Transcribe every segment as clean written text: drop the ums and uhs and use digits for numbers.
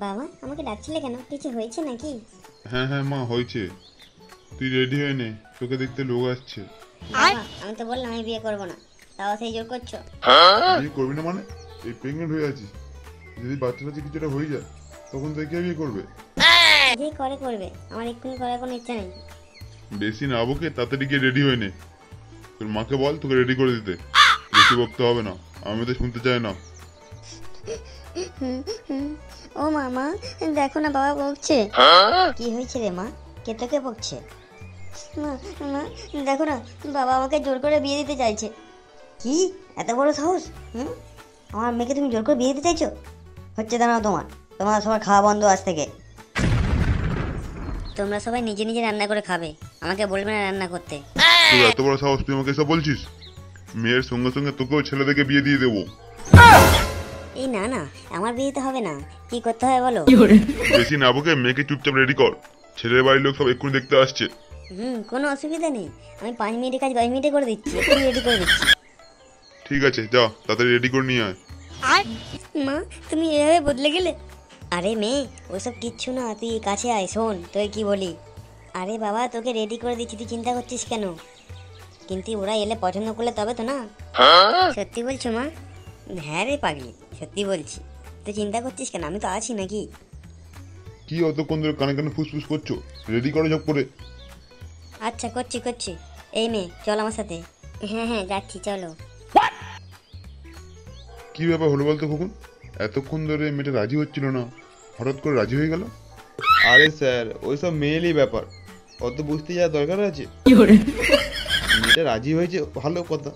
বাবা আমাকে ডাকছিলে কেন? কিছু হয়েছে নাকি? হ্যাঁ হ্যাঁ মা, হয়েছে। তুই রেডি হয়ে নে, তোকে দেখতে লোক আসছে। বাবা আমি তো বললাম আমি বিয়ে করবো না, তাও সেই জোর করছো। বিয়ে করবি না মানে? এই প্রেগনেন্ট হয়ে আছিস, যদি বাচ্চাটা কিছুটা হয়ে যায় তখন তুই কে বিয়ে করবে? যে করে করবে, আমার এক্ষুনি করার কোনো ইচ্ছা নেই। বেশি না বকে তাড়াতাড়ি গিয়ে রেডি হয়ে নে। তোর মাকে বল তোকে রেডি করে দিতে। বেশি বকতে হবে না, আমি তো শুনতে চাই না। ও মামা দেখো না বাবা বকছে। কি হয়েছে রে মা? কে তোকে বকছে? মা মা দেখো না, বাবা আমাকে জোর করে বিয়ে দিতে চাইছে। কি এত বড় সাহস? আমার মেয়েকে তুমি জোর করে বিয়ে দিতে চাইছো? হচ্ছে দাঁড়াও, তোমার সবার খাওয়া বন্ধ আজ থেকে। তোমরা সবাই নিজে নিজে রান্না করে খাবে, আমাকে বলবে না রান্না করতে। তোর এত বড় সাহস, তুই আমাকে এসব বলছিস? মেয়ের সঙ্গে সঙ্গে তোকেও ছেলে দেখে বিয়ে দিয়ে দেবো। এই না না, আমার বিয়েতে হবে না, কি করতে হয় বলো? বেশি না বকে মেয়েকে চুপচাপ রেডি কর, ছেলের বাড়ির লোক সব এক্ষুনি দেখতে আসছে। কোনো অসুবিধা নেই, আমি 5 মিনিটের কাজ 10 মিনিটে করে দিচ্ছি, একটু রেডি করে দিচ্ছি। ঠিক আছে যা, তাড়াতাড়ি রেডি করে নিয়ে আয়। মা তুমি এভাবে বদলে গেলে। আরে মেয়ে ওসব কিচ্ছু না, তুই কাছে আয়, শোন তোকে কি বলি। আরে বাবা তোকে রেডি করে দিচ্ছি, তুই চিন্তা করছিস কেন? কিন্তু ওরা এলে পছন্দ করলে তবে তো না। সত্যি বলছো মা? হ্যাঁ রে পাগলি, সত্যি বলছি। তুই চিন্তা করছিস কেন, আমি তো আছি নাকি। কি অতক্ষণ ধরে কানে কানে ফুসফুস করছো? রেডি করো ঝপ করে। আচ্ছা করছি। এই মেয়ে চল আমার সাথে। হ্যাঁ হ্যাঁ যাচ্ছি, চলো। কি ব্যাপার হলো বলতো খোকন? এতক্ষণ ধরে মেয়েটা রাজি হচ্ছিল না, হঠাৎ করে রাজি হয়ে গেল। আরে স্যার, ওইসব মেয়েরই ব্যাপার, অত বুঝতে যাওয়ার দরকার আছে? মেয়েটা রাজি হয়েছে ভালো কথা।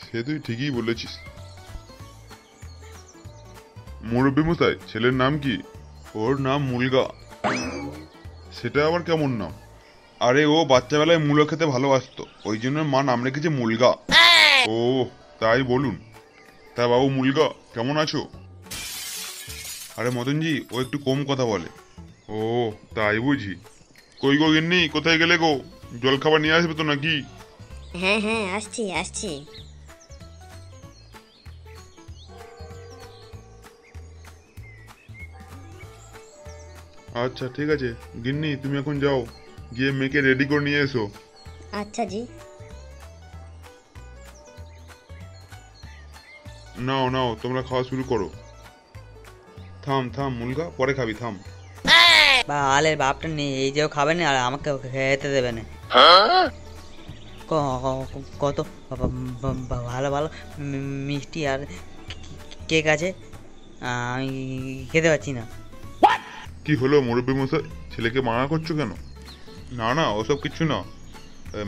সে তুই ঠিকই বলেছিস। মুরব্বী মশাই, ছেলের নাম কি? ওর নাম মুলগা। সেটা আবার কেমন নাম? আরে ও বাচ্চাবেলায় মূলো খেতে ভালোবাসতো, ওই জন্য মা নাম রেখেছে মুলগা। ও তাই বলুন। তা বাবু মুলগা কেমন আছো? আরে মদনজি, ও একটু কম কথা বলে। ও তাই বুঝি। কই গো গিন্নি, কোথায় গেলে গো? জল খাবার নিয়ে আসবে তো নাকি? হ্যাঁ হ্যাঁ আসছি। আচ্ছা ঠিক আছে গিন্নি, তুমি এখন যাও, গিয়ে মেয়েকে রেডি করে নিয়ে এসো। আচ্ছা জি। নাও নাও, তোমরা খাওয়া শুরু করো। থাম থাম মুলগা, পরে খাবি, থাম। বা আলের বাপটা নেই, এই যে খাবে না আর আমাকে খেতে দেবে না। কত ভালো ভালো মিষ্টি আর কেক আছে, আমি খেতে পাচ্ছি না। কি হলো মুরব্বী মশাই, ছেলেকে মানা করছো কেন? না না ওসব কিছু না,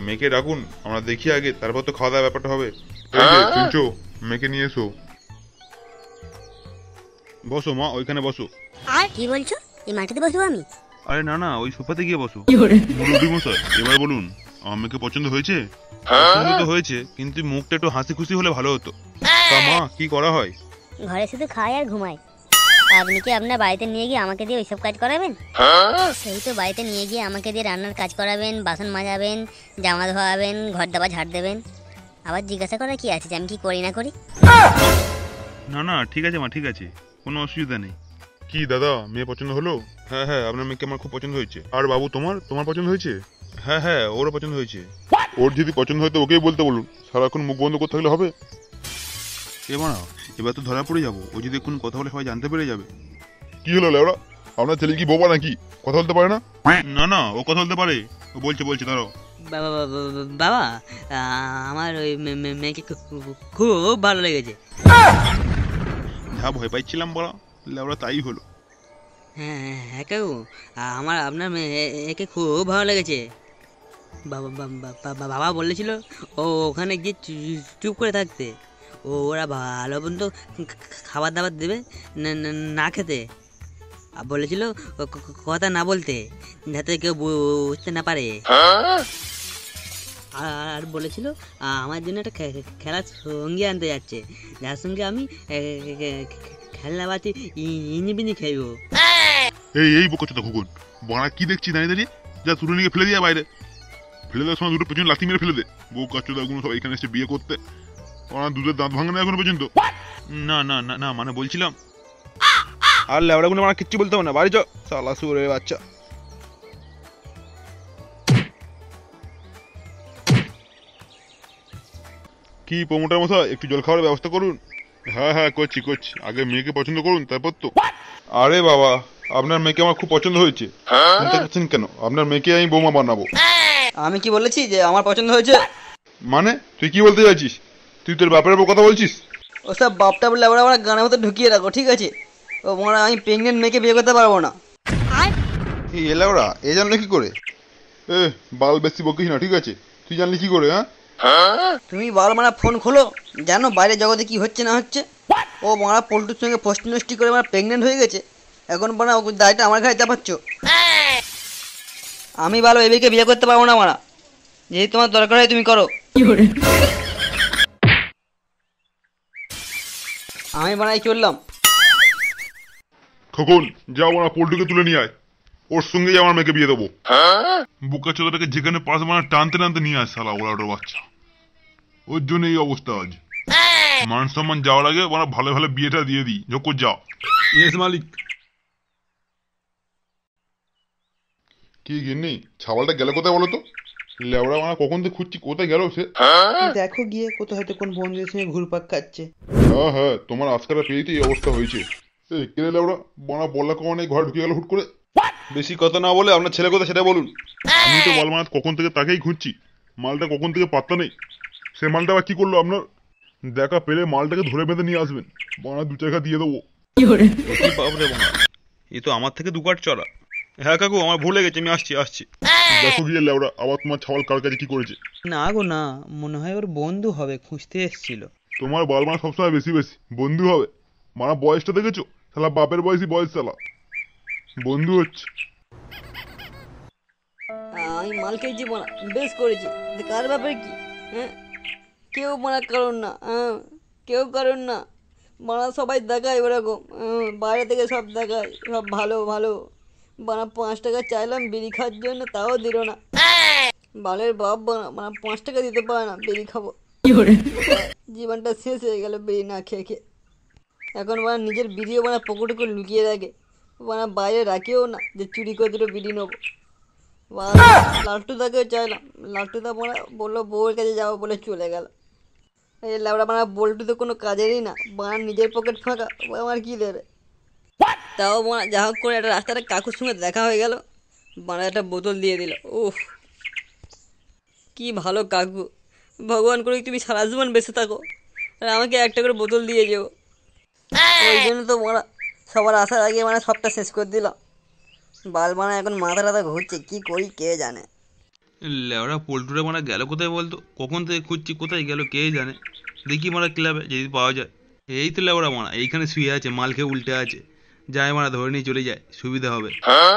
মেয়েকে ডাকুন, আমরা দেখি আগে, তারপর তো খাওয়া দাওয়ার ব্যাপারটা হবে। এই যে শুনছো, মেয়েকে নিয়ে এসো। বসো মা, ওইখানে বসো। কি বলছো? এই মাটিতে বসবো আমি? আরে না না, ওই সোফাতে গিয়ে বসো। মুরব্বী মশাই এবার বলুন, আমার মেয়েকে পছন্দ হয়েছে? পছন্দ তো হয়েছে, কিন্তু মুখটা একটু হাসি খুশি হলে ভালো হতো। তা মা কি করা হয়? ঘরে শুধু খায় আর ঘুমায়। আপনি কি আপনার বাড়িতে নিয়ে গিয়ে আমাকে দিয়ে ওইসব কাজ করাবেন? সেই তো বাড়িতে নিয়ে গিয়ে আমাকে দিয়ে রান্নার কাজ করাবেন, বাসন মাজাবেন, জামা ধোয়াবেন, ঘর দাবা ঝাড় দেবেন। আবার জিজ্ঞাসা করার কি আছে যে আমি কি করি না করি? না না ঠিক আছে মা, ঠিক আছে, কোনো অসুবিধা নেই। কি দাদা, মেয়ে পছন্দ হলো? হ্যাঁ হ্যাঁ, আপনার মেয়েকে আমার খুব পছন্দ হয়েছে। আর বাবু তোমার পছন্দ হয়েছে? হ্যাঁ হ্যাঁ, ওরও পছন্দ হয়েছে। ওর যদি পছন্দ হয় তো ওকেই বলতে বলুন, সারাক্ষণ মুখ বন্ধ করতে থাকলে হবে? এবার তো ধরা পড়ে যাবো, ও যদি কোনো কথা বলে সবাই জানতে পেরে যাবে। কি হলো লেওড়া, আপনার ছেলে কি বোবা নাকি? কথা বলতে পারে না? না না, ও কথা বলতে পারে, ও বলছে দাঁড়াও। বাবা, আমার ওই মেয়েকে খুব ভালো লেগেছে। যা ভয় পাইছিলাম বলা, লেওড়া তাই হলো। হ্যাঁ হ্যাঁ কাকু, আমার আপনার মেয়েকে খুব ভালো লেগেছে। বাবা বলেছিল ও ওখানে গিয়ে চুপ করে থাকতে, ওরা ভালো মন্দ খাবার দাবার দেবে না খেতে, আর বলেছিল কথা না বলতে, যাতে কেউ বুঝতে না পারে। আর বলেছিল আমার জন্য একটা খেলার সঙ্গী আনতে যাচ্ছে, যার সঙ্গে আমি খেলনা বাতি ইনিবিনি খেলবো। এই বকছো তো খুকুন, বাড়া কি দেখছি দাঁড়িয়ে দাঁড়িয়ে? যা তুলে নিয়ে ফেলে দিয়া বাইরে, ফেলে দেওয়ার সময় দুটো পেছনে লাথি মেরে ফেলে দে। বউ কাচ্চোদা গুলো সব এখানে এসে বিয়ে করতে, ওরা দুধের দাঁত ভাঙে না এখনো পর্যন্ত। না না না না, মানে বলছিলাম আর লেবড়াগুলো আমার কিচ্ছু বলতে হবে না, বাড়ি চ শালা সুরের বাচ্চা। কি প্রমোটার মশাই, একটু জল খাওয়ার ব্যবস্থা করুন। হ্যাঁ হ্যাঁ, করছি করছি, আগে মেয়েকে পছন্দ করুন তারপর তো। আরে বাবা, আপনার মেয়েকে আমার খুব পছন্দ হয়েছে। চিন্তা করছেন কেন? আপনার মেয়েকে আমি বৌমা বানাবো। আমি কি বলেছি যে আমার পছন্দ হয়েছে? মানে তুই কি বলতে চাইছিস? তুই তোর বাপের উপর কথা বলছিস? ওসব বাপটা বলে আবার আমার গানের মতো ঢুকিয়ে রাখো, ঠিক আছে? ও মানে আমি প্রেগনেন্ট মেয়েকে বিয়ে করতে পারবো না। এই এলা ওরা এ জানলে কি করে? এ বাল বেশি বকিস না, ঠিক আছে? তুই জানলি কি করে? হ্যাঁ, তুমি বাল মারা ফোন খোলো, জানো বাইরে জগতে কি হচ্ছে না হচ্ছে। ও মারা পল্টুর সঙ্গে পোস্ট নষ্টি করে আমার প্রেগনেন্ট হয়ে গেছে, এখন বানা ও দায়টা আমার ঘাড়ে চাপাচ্ছ। আমি ভালো এবিকে বিয়ে করতে পারবো না মারা, যেহেতু তোমার দরকার হয় তুমি করো। আমি বানাই চললাম। খোকন যাও, ওরা পোল্টুকে তুলে নিয়ে আয়, ওর সঙ্গেই আমার মেয়েকে বিয়ে দেবো। বুকা চোদাটাকে যেখানে পাশ মানে টানতে টানতে নিয়ে আয় শালা ওরা বাচ্চা। ওর জন্য এই অবস্থা আজ। মান সম্মান যাওয়ার আগে ওরা ভালো ভালো বিয়েটা দিয়ে দিই, যখন যাও। ইয়েস মালিক। কি গিন্নি, ছাওয়ালটা গেল কোথায় বলো তো? লেওড়া মানে কখন থেকে খুঁজছি, কোথায় গেল সে? দেখো গিয়ে কোথাও হয়তো কোন বন্ধুদের সঙ্গে ঘুরপাক খাচ্ছে। হ্যাঁ হ্যাঁ, তোমার আজকারা পেয়েতে এই অবস্থা হয়েছে। এই কেড়ে লেওড়া বানা বললা কখন এই ঘরে ঢুকে গেল হুট করে? বেশি কথা না বলে আপনার ছেলে কোথায় সেটা বলুন। আমি তো মাল মানাত কখন থেকে তাকেই খুঁজছি, মালটা কখন থেকে পাত্তা নেই। সে মালটা আবার কি করলো আপনার? দেখা পেলে মালটাকে ধরে বেঁধে নিয়ে আসবেন, বানা 2 টাকা দিয়ে দেবো। কি বাপরে বাবা, এ তো আমার থেকে দুকাট চড়া। হ্যাঁ কাকু, আমার ভুলে গেছে, আমি আসছি আসছি। দেখো গিয়ে লেওড়া আবার তোমার ছাওয়াল কার কাছে কি করেছে। না গো না, মনে হয় ওর বন্ধু হবে, খুঁজতে এসেছিল। তোমার বাল মানা সবসময় বেশি বেশি বন্ধু হবে। মানা বয়সটা দেখেছো? শালা বাপের বয়সী বয়স শালা, বন্ধু হচ্ছে। আমি মাল খেয়েছি মানা, বেশ করেছি। কার ব্যাপারে কি? হ্যাঁ, কেউ মানা কারণ না, হ্যাঁ কেউ কারণ না মানা, সবাই দেখায় ওরকম। বাইরে থেকে সব দেখায় সব ভালো ভালো। বানা 5 টাকা চাইলাম বিড়ি খাওয়ার জন্য, তাও দিল না। বালের বাপ বানা, মানে 5 টাকা দিতে পারে না বিড়ি খাবো। জীবনটা শেষ হয়ে গেল বিড়ি না খেয়ে খেয়ে। এখন মানে নিজের বিড়িও মানে পকেটে করে লুকিয়ে রাখে, মানে বাইরে রাখেও না যে চুরি করে দুটো বিড়ি নেবো। লালটুদাকেও চাইলাম, লালটুদা মানে বললো বউয়ের কাছে যাবো বলে চলে গেল। এই লাউড়া মানে বল্টু তো কোনো কাজেরই না, বানা নিজের পকেট ফাঁকা, ও আমার কী দেবে। তাও মানে যা হোক করে একটা রাস্তাটা কাকুর সঙ্গে দেখা হয়ে গেল, বানা একটা বোতল দিয়ে দিল। উফ কি ভালো কাকু, ভগবান করে তুমি সারা জীবন বেঁচে থাকো আর আমাকে একটা করে বোতল দিয়ে যেও। ওই জন্য তো মারা সবার আসার আগে মানে সবটা শেষ করে দিলাম। বাল মানে এখন মাথা টাথা ঘুরছে, কি করি কে জানে। লেওড়া পোল্টুরা মারা গেল কোথায় বলতো? কখন থেকে খুঁজছি, কোথায় গেল কে জানে। দেখি মারা ক্লাবে যদি পাওয়া যায়। এই তো লেওড়া মারা এইখানে শুয়ে আছে, মাল খেয়ে উল্টে আছে। যায় মারা ধরে নিয়ে চলে যায়, সুবিধা হবে।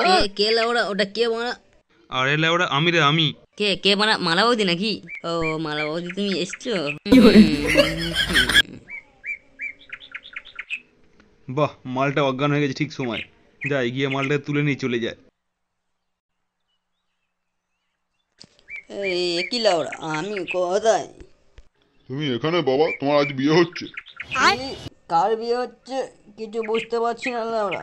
কে কে লাউড়া, ওটা কে মারা? আরে লেওড়া আমি রে, আমি। কে কে মারা? মালা বৌদি নাকি? ও মালা বৌদি তুমি এসছো? বাহ, মালটা অজ্ঞান হয়ে গেছে ঠিক সময়। যাই গিয়ে মালটা তুলে নিয়ে চলে যায়। এই কি লাউড়া, আমি কোথায়? তুমি এখানে বাবা, তোমার আজ বিয়ে হচ্ছে? কার বিয়ে হচ্ছে কিছু বুঝতে পারছি না লাউড়া।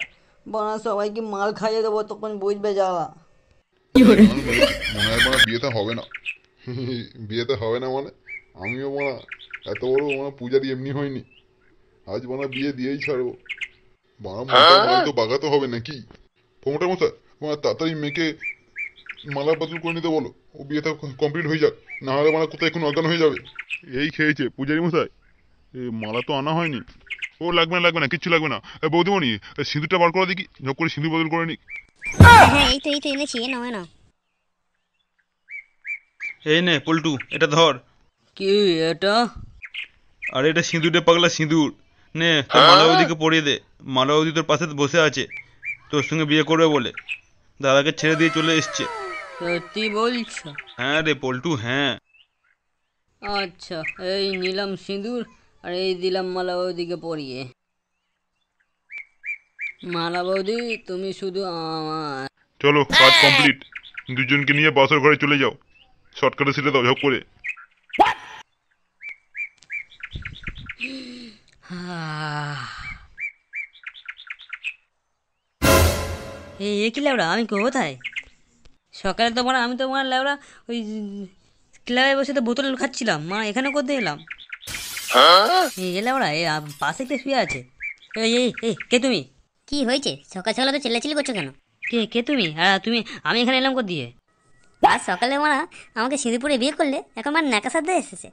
বানা সবাইকে মাল খাইয়ে দেবো, তখন বুঝবে জ্বালা। মনে হয় মানে বিয়েতে হবে না। বিয়েতে হবে না মানে আমিও মানে এত বড় মানে পূজারি এমনি হয়নি, আজ মানে বিয়ে দিয়েই ছাড়বো। বাবা মাল তো বাগাতে হবে নাকি? প্রমোটার মশাই, মানে তাড়াতাড়ি মেয়েকে মালা বদল করে নিতে বলো, ও বিয়েটা কমপ্লিট হয়ে যাক, না হলে মানে কোথায় এখন অজ্ঞান হয়ে যাবে। এই খেয়েছে পূজারি মশাই, এই মালা তো আনা হয়নি। ও লাগবে না লাগবে না, কিচ্ছু লাগবে না। বৌদিমণি, সিঁদুরটা বার করে দেখি, ঝক করে সিঁদুর বদল করে নি। হ্যাঁ হ্যাঁ, এই তো এনেছি, এ নাও এ নাও। এই নে পল্টু, এটা ধর। কি এটা? আরে এটা সিঁদুর রে পাগলা, সিঁদুর। নে তোর মালাবতীকে পরিয়ে দে। মালাবতী তোর পাশে বসে আছে, তোর সঙ্গে বিয়ে করবে বলে। দাদাকে ছেড়ে দিয়ে চলে এসছে। সত্যি বলছো? হ্যাঁ রে পল্টু, হ্যাঁ। আচ্ছা, এই নিলাম সিঁদুর আর এই দিলাম মালা বৌদিকে পরিয়ে। মালা বৌদি তুমি শুধু আমার। চলো কাজ কমপ্লিট, দুজনকে নিয়ে বাসর ঘরে চলে যাও, শর্টকাটে সেরে দাও ঝক করে। এ কি লেবড়া, আমি কোথায়? সকালে তো আমি তো লেবড়া ওই ক্লাবে বসে তো বোতল খাচ্ছিলাম, এখানে কোথায় এলাম? এ লেবড়া, পাশে কে শুয়ে আছে? এই এই এই, কে তুমি? কি হয়েছে? সকাল সকালে তো চিল্লাচিল্লি করছো কেন? কে তুমি? তুমি, আমি এখানে এলাম কোথা দিয়ে? আজ সকালে মারা আমাকে সিঁদুরপুরে বিয়ে করলে, এখন মার ন্যাকা সাথে এসেছে।